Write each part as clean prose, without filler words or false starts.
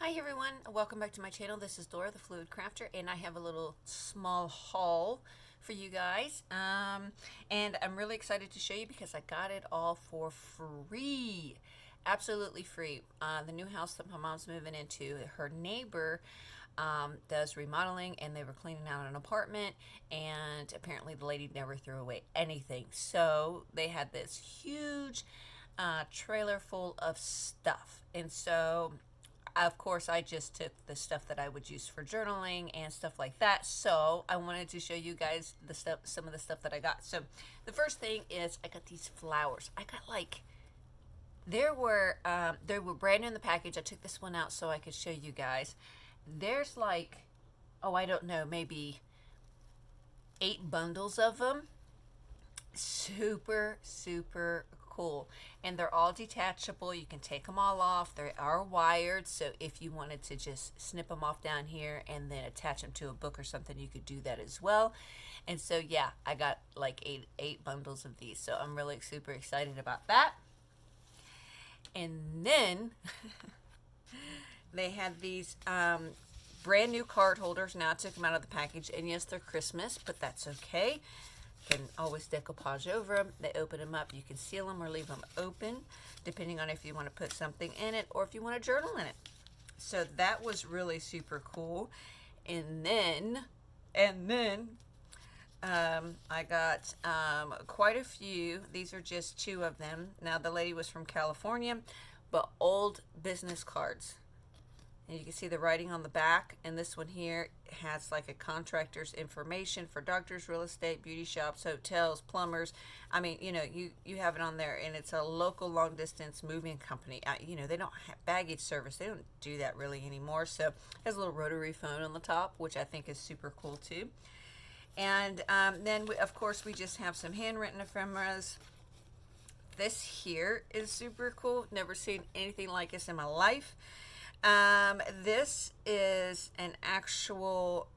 Hi everyone, welcome back to my channel. This is Dora, the Fluid Crafter, and I have a little small haul for you guys. And I'm really excited to show you because I got it all for free. Absolutely free. The new house that my mom's moving into, her neighbor does remodeling, and they were cleaning out an apartment, and apparently the lady never threw away anything. So they had this huge trailer full of stuff. And so of course, I just took the stuff that I would use for journaling and stuff like that. So I wanted to show you guys the stuff, some of the stuff that I got. So the first thing is I got these flowers. I got like they were brand new in the package. I took this one out so I could show you guys. There's like, oh, I don't know, maybe 8 bundles of them. Super cool, and they're all detachable. You can take them all off. They are wired, so if you wanted to just snip them off down here and then attach them to a book or something, you could do that as well. And so yeah, I got like eight bundles of these, so I'm really super excited about that. And then they had these brand new card holders. Now I took them out of the package, and yes, they're Christmas, but that's okay. Can always decoupage over them. They open them up. You can seal them or leave them open, depending on if you want to put something in it or if you want to journal in it. So that was really super cool. And then I got quite a few. These are just 2 of them. Now the lady was from California, but old business cards. And you can see the writing on the back, and this one here has like a contractor's information for doctors, real estate, beauty shops, hotels, plumbers. I mean, you know, you have it on there, and it's a local long distance moving company. You know, they don't have baggage service. They don't do that really anymore. So it has a little rotary phone on the top, which I think is super cool too. And then of course we just have some handwritten ephemeras. This here is super cool. Never seen anything like this in my life. This is an actual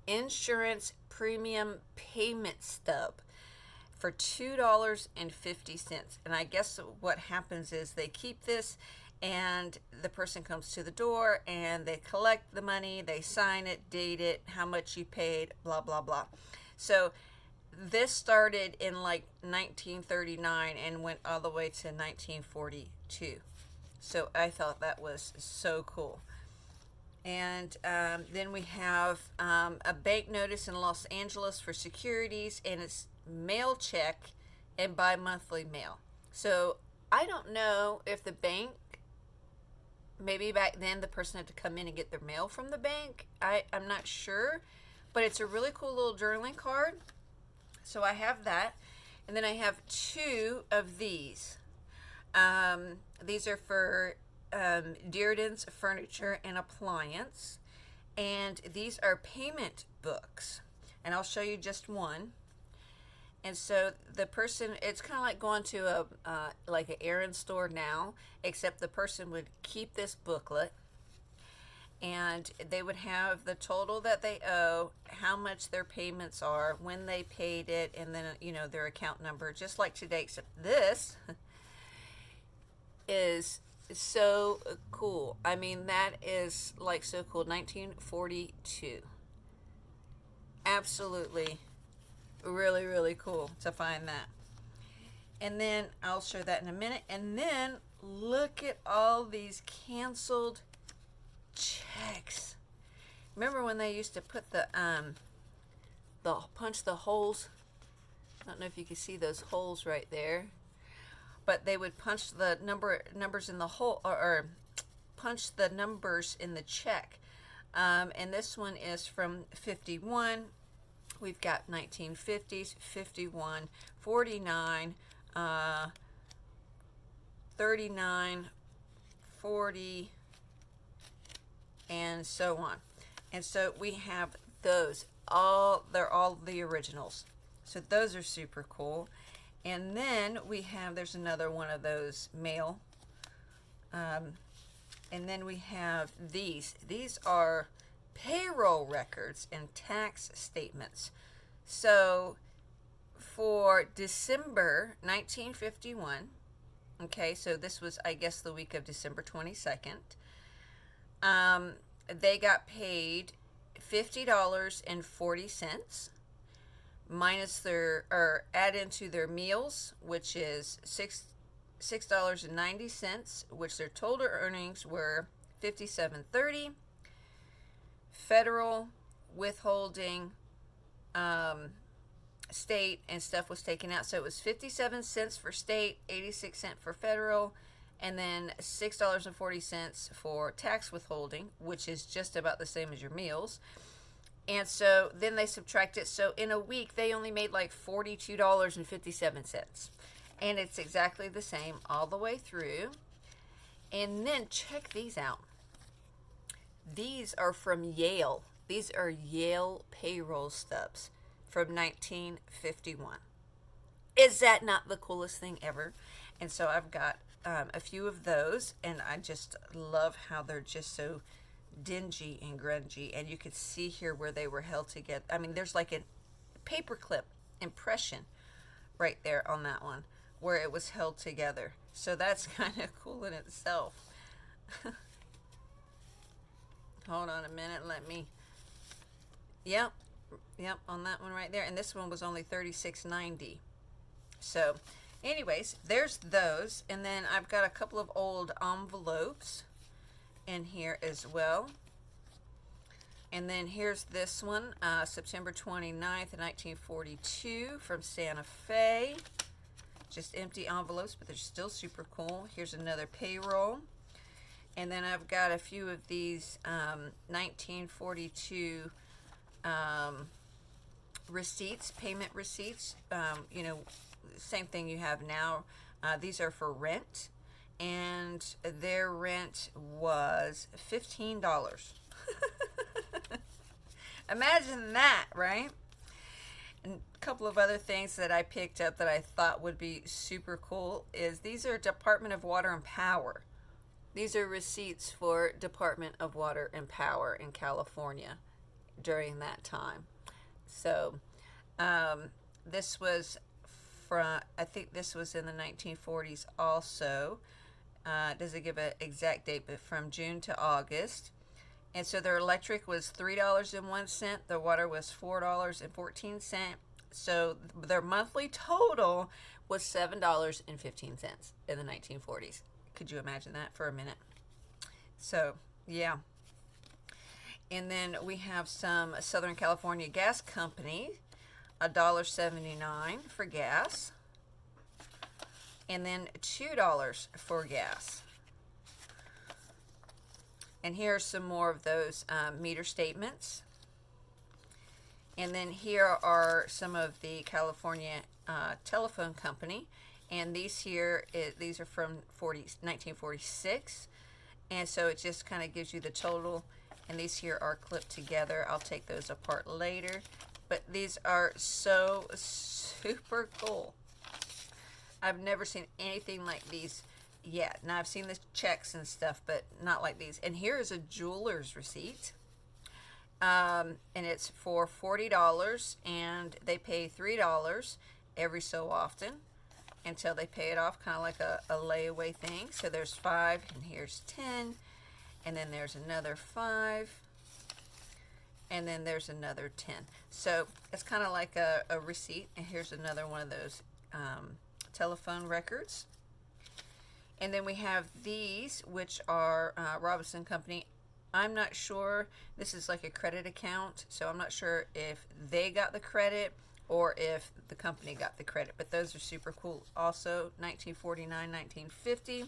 insurance premium payment stub for $2.50. And I guess what happens is they keep this, and the person comes to the door and they collect the money, they sign it, date it, how much you paid, blah blah blah. So this started in like 1939 and went all the way to 1942. So I thought that was so cool. And then we have a bank notice in Los Angeles for securities, and it's mail check and bi-monthly mail. So I don't know if the bank, maybe back then the person had to come in and get their mail from the bank. I'm not sure, but it's a really cool little journaling card. So I have that. And then I have 2 of these. These are for Dearden's Furniture and Appliance, and these are payment books, and I'll show you just one. And so the person, it's kind of like going to a like an errand store now, except the person would keep this booklet, and they would have the total that they owe, how much their payments are, when they paid it, and then, you know, their account number, just like today, except this is so cool. I mean, that is like so cool. 1942. Absolutely really cool to find that. And then I'll show that in a minute. And then look at all these canceled checks. Remember when they used to put the punch the holes? I don't know if you can see those holes right there, but they would punch the numbers in the hole, or punch the numbers in the check. And this one is from 51. We've got 1950s, 51, 49, 39, 40, and so on. And so we have those all. They're all the originals. So those are super cool. And then we have, there's another one of those mail. And then we have these. These are payroll records and tax statements. So for December 1951, okay, so this was, I guess, the week of December 22nd. They got paid $50.40 minus their, or add into their meals, which is $6.90, which their total earnings were $57.30. Federal withholding, state and stuff was taken out, so it was 57 cents for state, 86 cents for federal, and then $6.40 for tax withholding, which is just about the same as your meals. And so then they subtract it. So in a week, they only made like $42.57. And it's exactly the same all the way through. And then check these out. These are from Yale. These are Yale payroll stubs from 1951. Is that not the coolest thing ever? And so I've got a few of those, and I just love how they're just so dingy and grungy. And you could see here where they were held together. I mean, there's like a paperclip impression right there on that one where it was held together. So that's kind of cool in itself. Hold on a minute, let me, yep, on that one right there. And this one was only $36.90. So anyways, there's those. And then I've got a couple of old envelopes in here as well. And then here's this one, September 29th, 1942 from Santa Fe. Just empty envelopes, but they're still super cool. Here's another payroll. And then I've got a few of these 1942 receipts, payment receipts. You know, same thing you have now. These are for rent, and their rent was $15. Imagine that, right? And a couple of other things that I picked up that I thought would be super cool is these are Department of Water and Power. These are receipts for Department of Water and Power in California during that time. So this was from, I think this was in the 1940s also. Does it give an exact date, but from June to August. And so their electric was $3.01. The water was $4.14. So their monthly total was $7.15 in the 1940s. Could you imagine that for a minute? So, yeah. And then we have some Southern California Gas Company, $1.79 for gas. And then $2 for gas. And here are some more of those meter statements. And then here are some of the California Telephone Company. And these here, these are from 1946. And so it just kind of gives you the total. And these here are clipped together. I'll take those apart later. But these are so super cool. I've never seen anything like these yet. Now I've seen the checks and stuff, but not like these. And here is a jeweler's receipt. And it's for $40, and they pay $3 every so often until they pay it off, kind of like a layaway thing. So there's 5, and here's 10, and then there's another 5, and then there's another 10. So it's kind of like a receipt. And here's another one of those telephone records. And then we have these, which are Robinson Company. I'm not sure. This is like a credit account, so I'm not sure if they got the credit or if the company got the credit. But those are super cool. Also, 1949, 1950.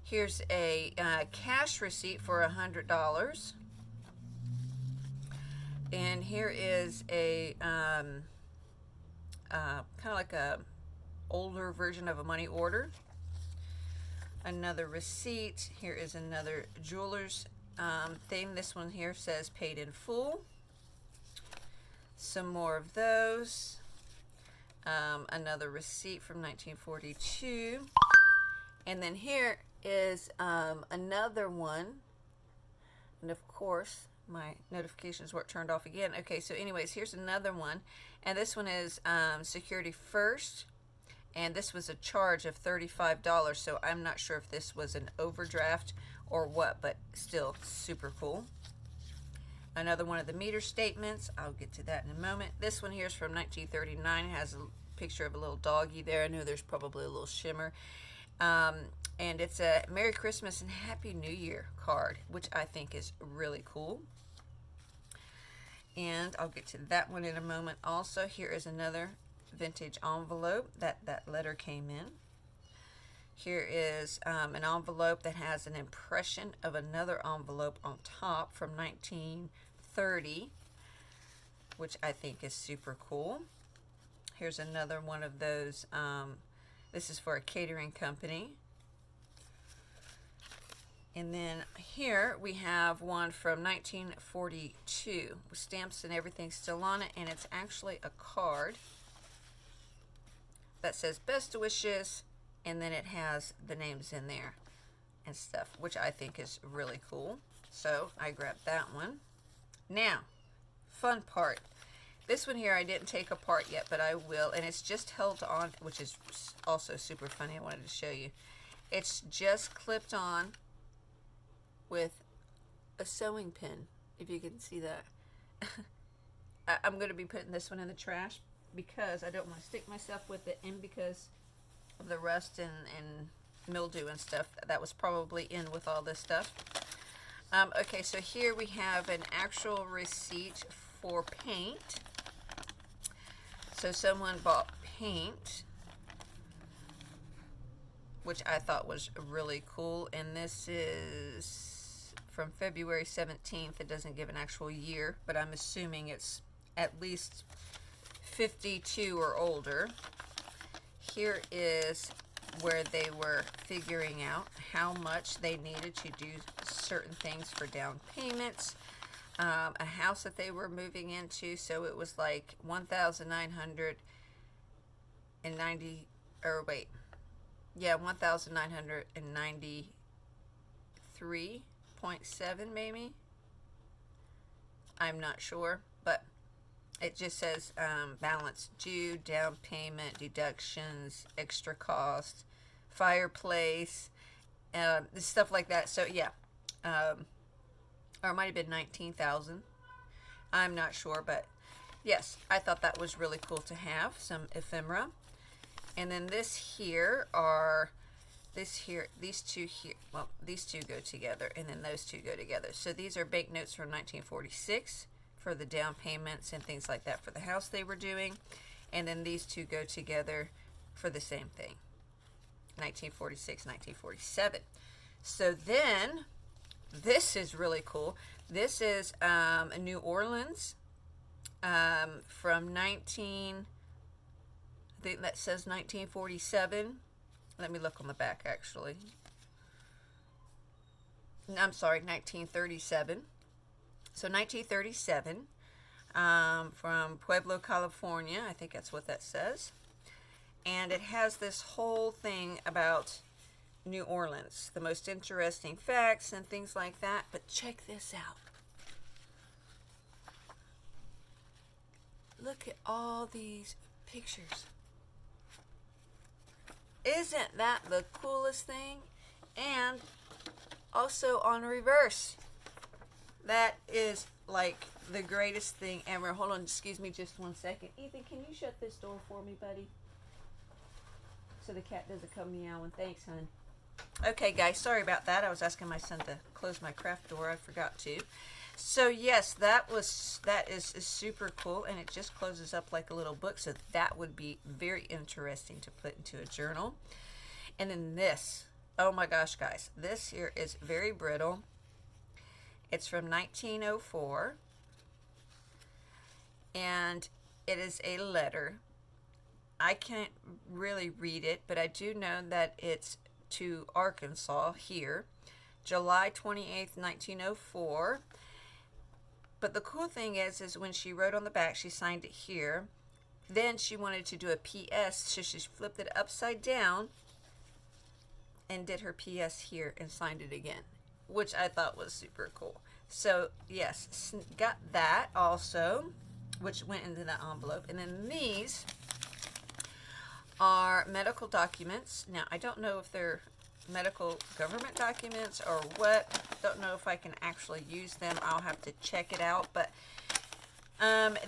Here's a cash receipt for $100. And here is a kind of like a older version of a money order. Another receipt. Here is another jeweler's thing. This one here says paid in full. Some more of those. Another receipt from 1942. And then here is another one. And of course, my notifications weren't turned off again. Okay, so anyways, here's another one. And this one is Security First. And this was a charge of $35, so I'm not sure if this was an overdraft or what, but still super cool. Another one of the meter statements. I'll get to that in a moment. This one here is from 1939. It has a picture of a little doggy there. I know there's probably a little shimmer. And it's a Merry Christmas and Happy New Year card, which I think is really cool. And I'll get to that one in a moment. Also, here is another vintage envelope that letter came in. Here is an envelope that has an impression of another envelope on top from 1930, which I think is super cool. Here's another one of those. This is for a catering company. And then here we have one from 1942 with stamps and everything still on it, and it's actually a card that says best wishes, and then it has the names in there and stuff, which I think is really cool. So I grabbed that one. Now, fun part. This one here I didn't take apart yet, but I will, and it's just held on, which is also super funny. I wanted to show you. It's just clipped on with a sewing pin, if you can see that. I'm going to be putting this one in the trash because I don't want to stick myself with it, and because of the rust and mildew and stuff that was probably in with all this stuff. Okay, so here we have an actual receipt for paint. So someone bought paint, which I thought was really cool, and this is from February 17th. It doesn't give an actual year, but I'm assuming it's at least 52 or older. Here is where they were figuring out how much they needed to do certain things for down payments. A house that they were moving into, so it was like 1,990, or wait, yeah, 1,993.7 maybe. I'm not sure, but it just says balance due, down payment, deductions, extra cost, fireplace, stuff like that. So yeah, or it might have been 19,000. I'm not sure, but yes, I thought that was really cool to have some ephemera. And then these two here, well, these two go together, and then those two go together. So these are banknotes from 1946 for the down payments and things like that for the house they were doing. And then these two go together for the same thing, 1946, 1947. So then, this is really cool. This is New Orleans from I think that says 1947. Let me look on the back, actually. I'm sorry, 1937. So 1937 from Pueblo, California. I think that's what that says. And it has this whole thing about New Orleans, the most interesting facts and things like that. But check this out. Look at all these pictures. Isn't that the coolest thing? And also on reverse. That is like the greatest thing ever. Hold on, excuse me just one second. Ethan, can you shut this door for me, buddy? So the cat doesn't come meowing. Thanks, hon. Okay, guys, sorry about that. I was asking my son to close my craft door. I forgot to. So yes, that is super cool, and it just closes up like a little book. So that would be very interesting to put into a journal. And then this, oh my gosh, guys, this here is very brittle. It's from 1904, and it is a letter. I can't really read it, but I do know that it's to Arkansas here, July 28th, 1904. But the cool thing is when she wrote on the back, she signed it here. Then she wanted to do a PS, so she flipped it upside down and did her PS here and signed it again, which I thought was super cool. So yes, got that also, which went into the envelope. And then these are medical documents. Now I don't know if they're medical government documents or what. Don't know if I can actually use them. I'll have to check it out. But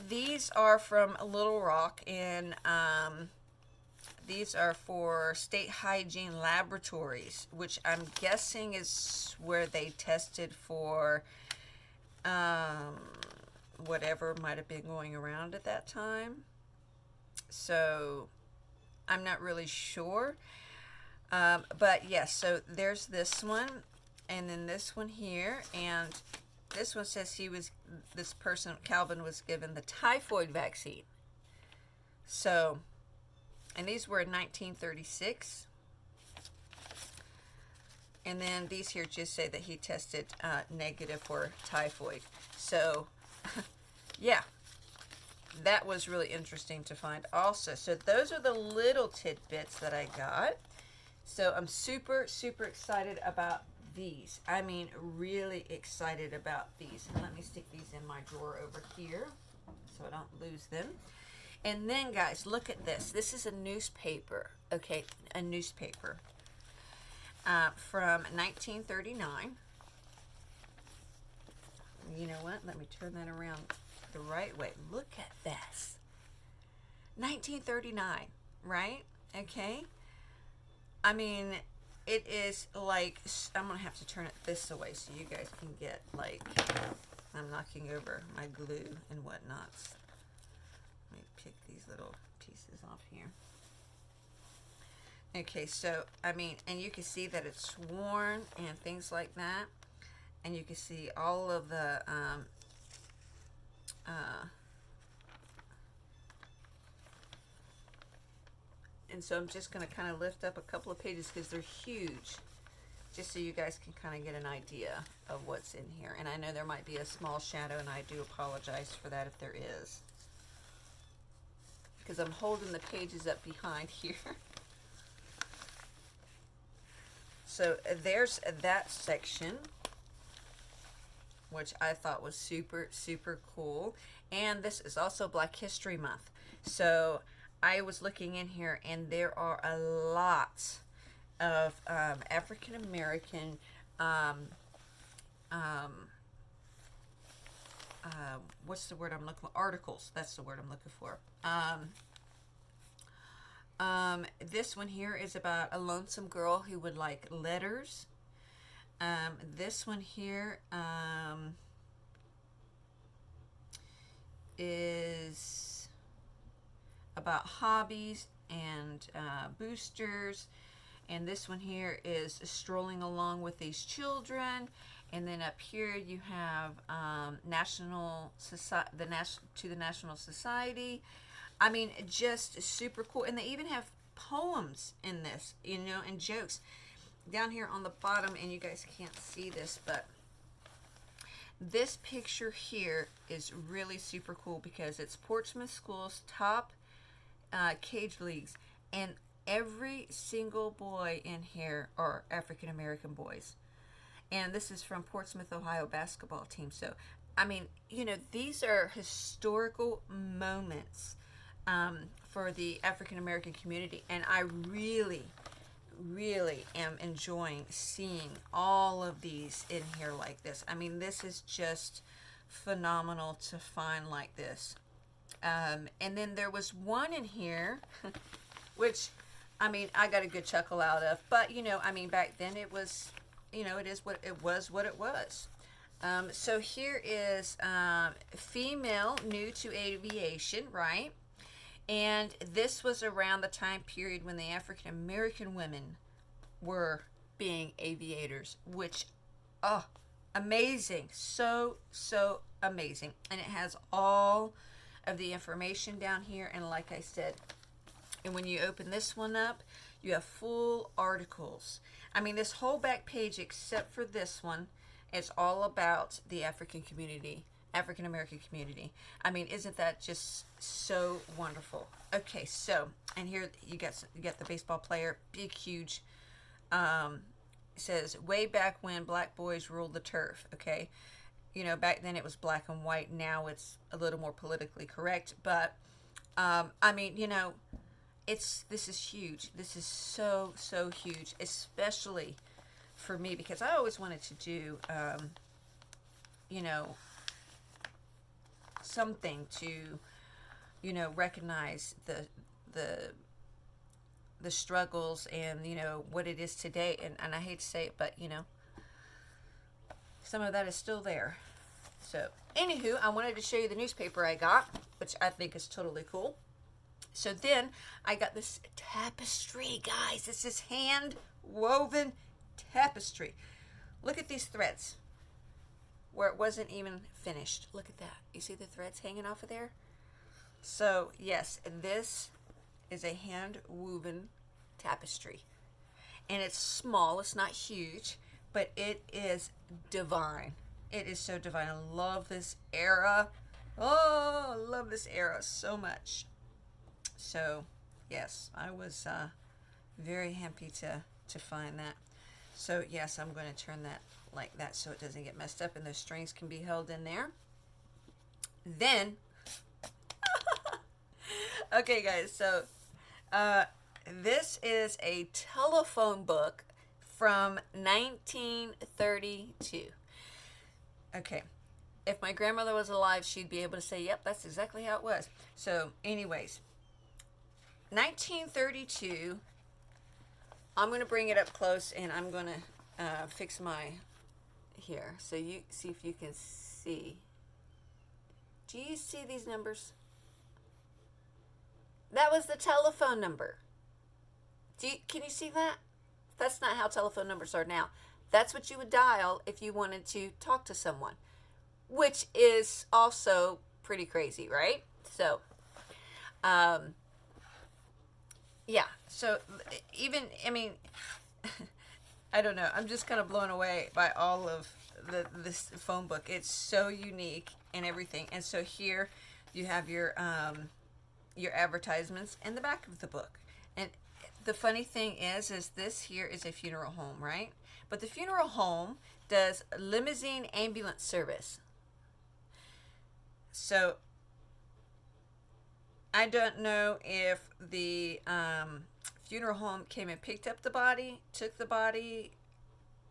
these are from Little Rock, and these are for State Hygiene Laboratories, which I'm guessing is where they tested for whatever might have been going around at that time. So I'm not really sure. But yes, so there's this one, and then this one here, and this one says this person, Calvin, was given the typhoid vaccine. So, and these were in 1936. And then these here just say that he tested negative for typhoid. So, yeah, that was really interesting to find also. So those are the little tidbits that I got. So I'm super, super excited about these. I mean, really excited about these. And let me stick these in my drawer over here so I don't lose them. And then, guys, look at this. This is a newspaper, okay, a newspaper from 1939. You know what? Let me turn that around the right way. Look at this. 1939, right? Okay. I mean, it is like, I'm going to have to turn it this way so you guys can get, like, I'm knocking over my glue and whatnot. Let me pick these little pieces off here. Okay, so, I mean, and you can see that it's worn and things like that. And you can see all of the, and so I'm just going to kind of lift up a couple of pages because they're huge, just so you guys can kind of get an idea of what's in here. And I know there might be a small shadow, and I do apologize for that if there is, because I'm holding the pages up behind here. So there's that section, which I thought was super, super cool. And this is also Black History Month. So I was looking in here, and there are a lot of African American what's the word I'm looking for? Articles. That's the word I'm looking for. This one here is about a lonesome girl who would like letters. This one here is about hobbies and boosters. And this one here is strolling along with these children. And then up here you have National Society. I mean, just super cool. And they even have poems in this, you know, and jokes. Down here on the bottom, and you guys can't see this, but this picture here is really super cool because it's Portsmouth School's top cage leagues, and every single boy in here are African American boys. And this is from Portsmouth, Ohio basketball team. So, I mean, you know, these are historical moments for the African American community, and I really am enjoying seeing all of these in here like this. I mean, this is just phenomenal to find like this. And then there was one in here, which, I mean, I got a good chuckle out of. But, you know, I mean, back then it was, you know, it was what it was. So here is female new to aviation, right? And this was around the time period when the African American women were being aviators, which, oh, amazing. So amazing. And it has all of the information down here. And like I said, and when you open this one up, you have full articles. I mean, this whole back page, except for this one, is all about the African American community. I mean, isn't that just so wonderful? Okay, so, and here you get the baseball player, big, huge, says, way back when black boys ruled the turf, okay? You know, back then it was black and white. Now it's a little more politically correct. But, I mean, you know, this is huge. This is so, so huge, especially for me, because I always wanted to do, you know, something to, you know, recognize the struggles and, you know, what it is today. And I hate to say it, but, you know, some of that is still there. So, anywho, I wanted to show you the newspaper I got, which I think is totally cool. So then I got this tapestry, guys. This is hand woven tapestry. Look at these threads where it wasn't even finished. Look at that. You see the threads hanging off of there? So yes, this is a hand woven tapestry. And it's small, it's not huge, but it is divine. It is so divine. I love this era. Oh, I love this era so much. So, yes, I was very happy to find that. So, yes, I'm going to turn that like that so it doesn't get messed up and the strings can be held in there. Then, okay, guys, so this is a telephone book from 1932. Okay. If my grandmother was alive, she'd be able to say, yep, that's exactly how it was. So, anyways, 1932, I'm going to bring it up close and I'm going to fix my here so you see if you can see. Do you see these numbers? That was the telephone number. Can you see that? That's not how telephone numbers are now. That's what you would dial if you wanted to talk to someone, which is also pretty crazy, right? So, yeah, so even, I mean, I don't know. I'm just kind of blown away by all of this phone book. It's so unique and everything. And so here you have your advertisements in the back of the book. And the funny thing is this here is a funeral home, right? But the funeral home does limousine ambulance service. So I don't know if the funeral home came and picked up the body, took the body,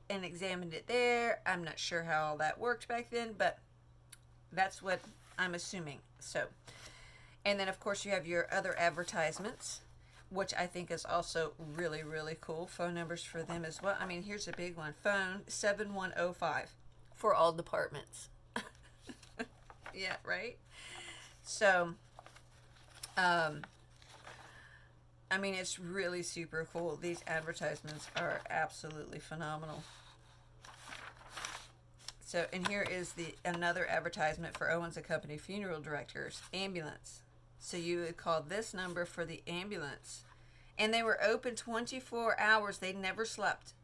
and examined it there. I'm not sure how all that worked back then, but that's what I'm assuming. So, and then of course you have your other advertisements, which I think is also really, really cool. Phone numbers for them as well. I mean, here's a big one. Phone 7105 for all departments. Yeah, right? So, I mean, it's really super cool. These advertisements are absolutely phenomenal. So, and here is another advertisement for Owens & Company Funeral Directors, ambulance. So you would call this number for the ambulance. And they were open 24 hours. They never slept.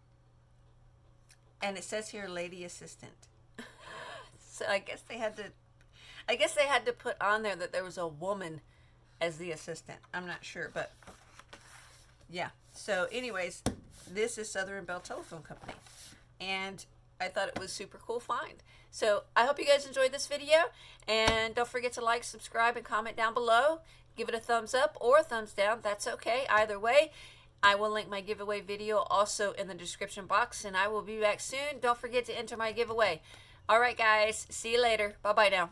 And it says here, lady assistant. So I guess they had to put on there that there was a woman as the assistant. I'm not sure, but yeah. So anyways, this is Southern Bell Telephone Company. And I thought it was super cool find. So I hope you guys enjoyed this video. And don't forget to like, subscribe, and comment down below. Give it a thumbs up or a thumbs down. That's okay. Either way, I will link my giveaway video also in the description box. And I will be back soon. Don't forget to enter my giveaway. All right, guys. See you later. Bye-bye now.